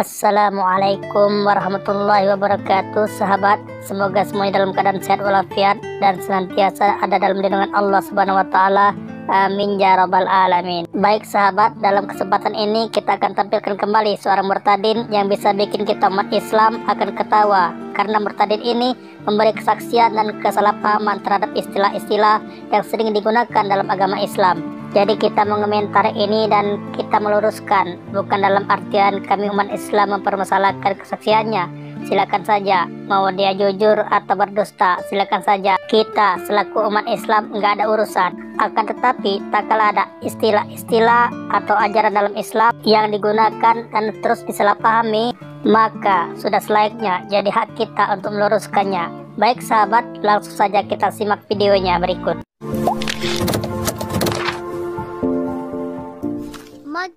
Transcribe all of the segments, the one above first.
Assalamualaikum warahmatullahi wabarakatuh. Sahabat, semoga semuanya dalam keadaan sehat walafiat dan senantiasa ada dalam lindungan Allah Subhanahu wa taala. Amin ya rabbal alamin. Baik sahabat, dalam kesempatan ini kita akan tampilkan kembali seorang murtadin yang bisa bikin kita umat Islam akan ketawa, karena murtadin ini memberi kesaksian dan kesalahpahaman terhadap istilah-istilah yang sering digunakan dalam agama Islam. Jadi kita mengomentari ini dan kita meluruskan, bukan dalam artian kami umat Islam mempermasalahkan kesaksiannya. Silakan saja, mau dia jujur atau berdusta, silakan saja. Kita selaku umat Islam nggak ada urusan. Akan tetapi tak kala ada istilah-istilah atau ajaran dalam Islam yang digunakan dan terus disalahpahami, maka sudah selayaknya jadi hak kita untuk meluruskannya. Baik sahabat, langsung saja kita simak videonya berikut.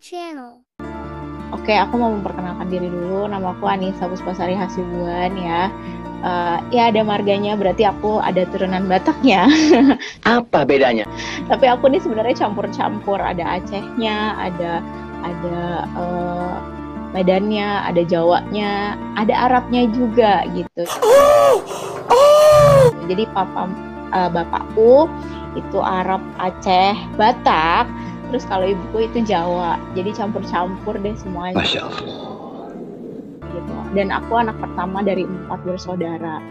Channel. Oke, aku mau memperkenalkan diri dulu. Nama aku Anissa Puspasari Hasibuan ya. Ya ada marganya, berarti aku ada turunan Bataknya. Apa bedanya? Tapi aku nih sebenarnya campur-campur. Ada Acehnya, ada Medannya, ada Jawanya, ada Arabnya juga gitu. Jadi bapakku itu Arab, Aceh, Batak. Terus kalau ibuku itu Jawa, jadi campur-campur deh semuanya. Masya Allah. Gitu. Dan aku anak pertama dari 4 bersaudara.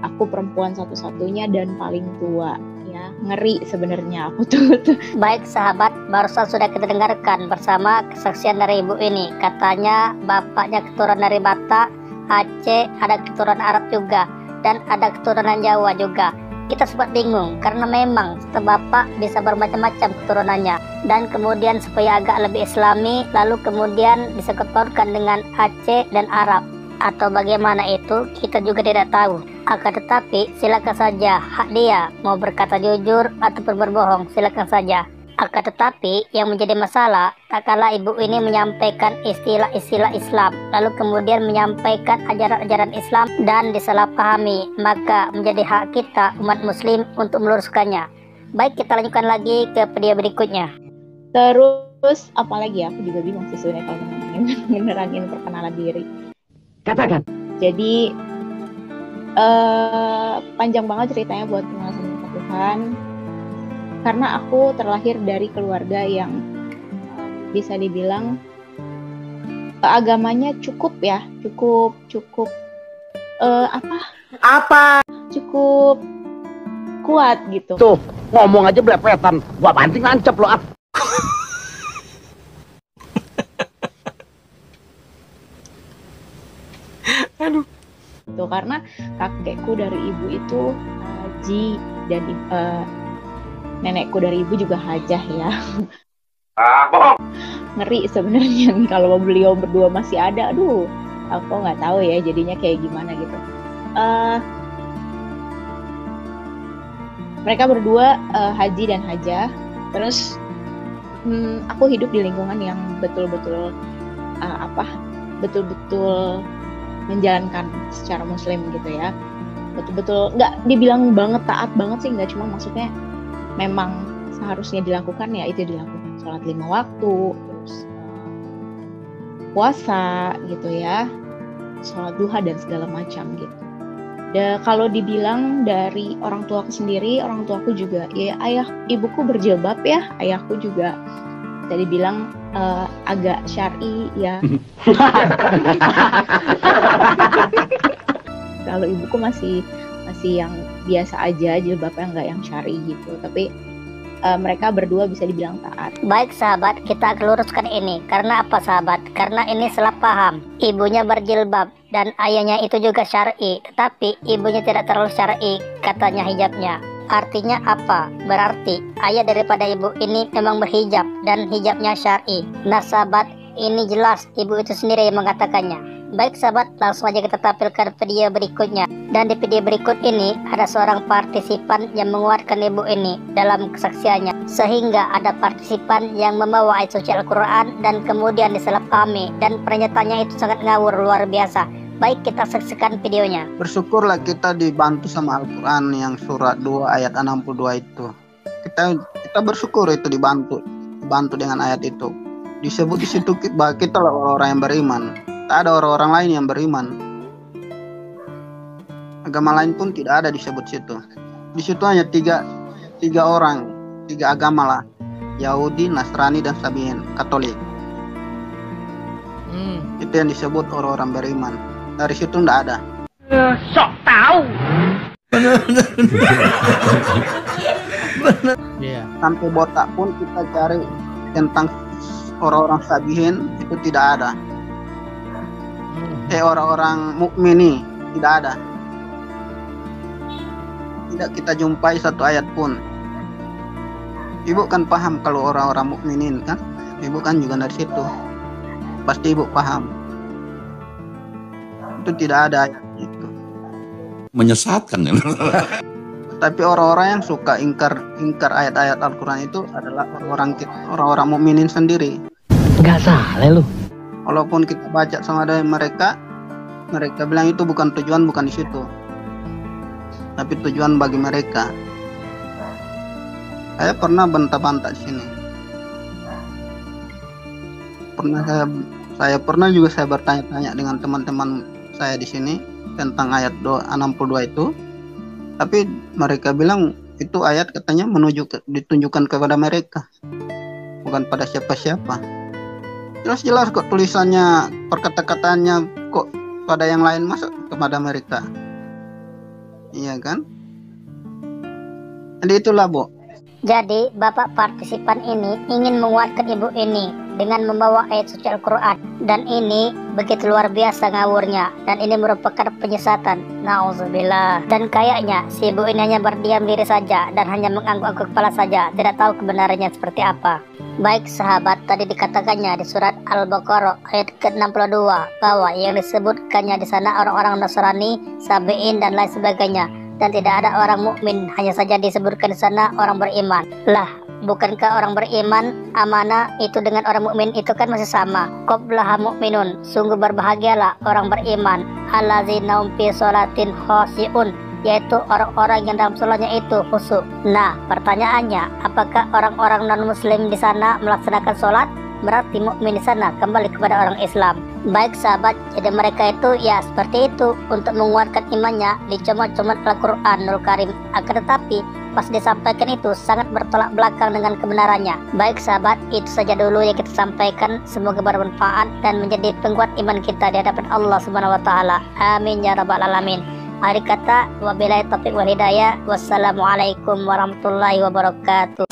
Aku perempuan satu-satunya dan paling tua. Ya, ngeri sebenarnya aku tuh. Baik sahabat, barusan sudah kita dengarkan bersama kesaksian dari ibu ini. Katanya bapaknya keturunan dari Batak, Aceh, ada keturunan Arab juga, dan ada keturunan Jawa juga. Kita sempat bingung karena memang bapak bisa bermacam-macam keturunannya, dan kemudian supaya agak lebih islami lalu kemudian disangkut-pautkan dengan Aceh dan Arab atau bagaimana itu kita juga tidak tahu. Akan tetapi silakan saja, hak dia mau berkata jujur ataupun berbohong, silakan saja. Akan tetapi yang menjadi masalah tak kala ibu ini menyampaikan istilah-istilah Islam lalu kemudian menyampaikan ajaran-ajaran Islam dan disalahpahami, maka menjadi hak kita umat muslim untuk meluruskannya. Baik, kita lanjutkan lagi ke video berikutnya. Terus apalagi ya, aku juga bingung sih sebenarnya kalau menerangin perkenalan diri. Katakan. Jadi panjang banget ceritanya buat kenal sama Tuhan. Karena aku terlahir dari keluarga yang bisa dibilang agamanya cukup cukup kuat gitu. Tuh, ngomong aja belepetan. Gua banting nancep lo. Aduh. Tuh, karena kakekku dari ibu itu haji dan nenekku dari ibu juga hajah ya. Bohong. Ngeri sebenarnya kalau beliau berdua masih ada. Aduh, aku nggak tahu ya jadinya kayak gimana gitu. Mereka berdua haji dan hajah. Terus aku hidup di lingkungan yang betul-betul menjalankan secara muslim gitu ya. Betul-betul nggak dibilang banget taat banget sih, nggak, cuma maksudnya memang seharusnya dilakukan ya itu dilakukan. Sholat 5 waktu, terus puasa gitu ya, sholat duha dan segala macam gitu. Kalau dibilang dari orang tuaku sendiri, orang tuaku juga ya ibuku berjilbab ya, ayahku juga bisa dibilang agak syar'i ya. Kalau ibuku masih yang biasa aja, jilbabnya nggak yang syar'i gitu, tapi mereka berdua bisa dibilang taat. Baik sahabat, kita akan luruskan ini. Karena apa sahabat? Karena ini salah paham. Ibunya berjilbab dan ayahnya itu juga syar'i, tetapi ibunya tidak terlalu syar'i, katanya hijabnya. Artinya apa? Berarti ayah daripada ibu ini memang berhijab dan hijabnya syar'i. Nah sahabat, ini jelas ibu itu sendiri yang mengatakannya. Baik sahabat, langsung aja kita tampilkan video berikutnya. Dan di video berikut ini ada seorang partisipan yang menguatkan ibu ini dalam kesaksiannya, sehingga ada partisipan yang membawa ayat suci Al-Quran dan kemudian disalahpahami, dan pernyataannya itu sangat ngawur luar biasa. Baik, kita saksikan videonya. Bersyukurlah kita dibantu sama Al-Quran yang surat 2 ayat 62 itu. Kita bersyukur itu dibantu dengan ayat itu. Disebut di situ kita lah orang yang beriman. Tak ada orang-orang lain yang beriman. Agama lain pun tidak ada disebut situ. Di situ hanya tiga orang, tiga agama lah. Yahudi, Nasrani, dan Sabiin, Katolik. Itu yang disebut orang-orang beriman. Dari situ tidak ada. Sok tahu. Sampai botak pun kita cari tentang orang-orang Sabihin itu tidak ada. Orang-orang mukmini tidak ada. Tidak kita jumpai satu ayat pun. Ibu kan paham kalau orang-orang mukminin kan? Ibu kan juga dari situ. Pasti ibu paham. Itu tidak ada ayat itu. Menyesatkan ya. Tapi orang-orang yang suka ingkar ayat-ayat Al-Quran itu adalah orang-orang mukminin sendiri. Gak salah lu. Walaupun kita baca sama dari mereka bilang itu bukan tujuan, bukan di situ. Tapi tujuan bagi mereka. Saya pernah bantah-bantah di sini. Saya pernah juga saya bertanya-tanya dengan teman-teman saya di sini tentang ayat 62 itu. Tapi mereka bilang itu ayat katanya ditunjukkan kepada mereka, bukan pada siapa-siapa. Jelas-jelas kok tulisannya, perkata-katanya kok pada yang lain, masuk kepada mereka. Iya kan? Jadi itulah, Bu. Jadi, Bapak partisipan ini ingin menguatkan ibu ini dengan membawa ayat suci Al-Quran. Dan ini begitu luar biasa ngawurnya. Dan ini merupakan penyesatan. Nauzubillah. Dan kayaknya si ibu ini hanya berdiam diri saja dan hanya mengangguk-angguk kepala saja. Tidak tahu kebenarannya seperti apa. Baik sahabat, tadi dikatakannya di surat Al-Baqarah ayat ke-62 bahwa yang disebutkannya di sana orang-orang Nasrani, Sabiin dan lain sebagainya. Dan tidak ada orang mukmin, hanya saja disebutkan di sana orang beriman. Lah, bukankah orang beriman amanah itu dengan orang mukmin itu kan masih sama? Qablaha mu'minun, sungguh berbahagialah orang beriman. Allazina hum fi sholatin khashi'un, yaitu orang-orang yang dalam sholatnya itu khusyuk. Nah, pertanyaannya, apakah orang-orang non-muslim di sana melaksanakan sholat? Berarti mukmin di sana kembali kepada orang Islam. Baik sahabat, jadi mereka itu ya seperti itu untuk menguatkan imannya dicomot-comot Al-Quranul Karim. Akan tetapi pas disampaikan itu sangat bertolak belakang dengan kebenarannya. Baik sahabat, itu saja dulu yang kita sampaikan. Semoga bermanfaat dan menjadi penguat iman kita di hadapan Allah Subhanahu wa taala. Amin ya rabbal alamin. Akhir kata, wabillahi taufiq wal hidayah. Wassalamualaikum warahmatullahi wabarakatuh.